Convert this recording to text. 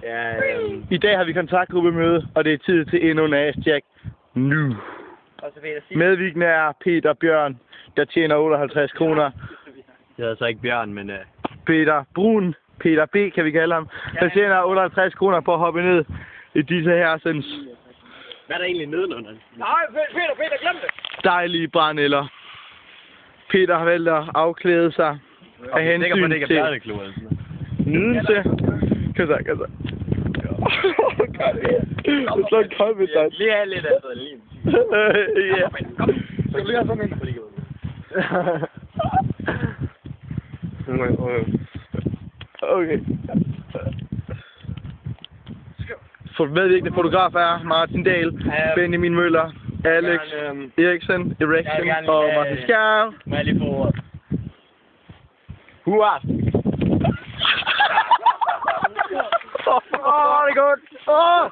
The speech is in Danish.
Ja, I dag har vi kontaktgruppemøde, og det er tid til endnu en Ass-Jack nu. Medvirkende er Peter Bjørn, der tjener 58 kroner. det er så ikke Bjørn, men... Peter Brun, Peter B. kan vi kalde ham, der tjener 58 kroner på at hoppe ned i disse her synes Hvad er der egentlig nedenunder? Nej, Peter, glem det! dejlige brændeller. Peter har valgt at afklæde sig af hensyn til nydelse. Kan så. Det slår en kold ved dig. Det er lidt adrenalin. Ja. Skal du lige have sådan en? Okay. Medvirkende fotografer er Martin Dahl, Benjamin Møller, Alex Eriksen, Erection og Martin Skjær. Må jeg lige få ordet? Hurra! Åh, det er godt! Åh!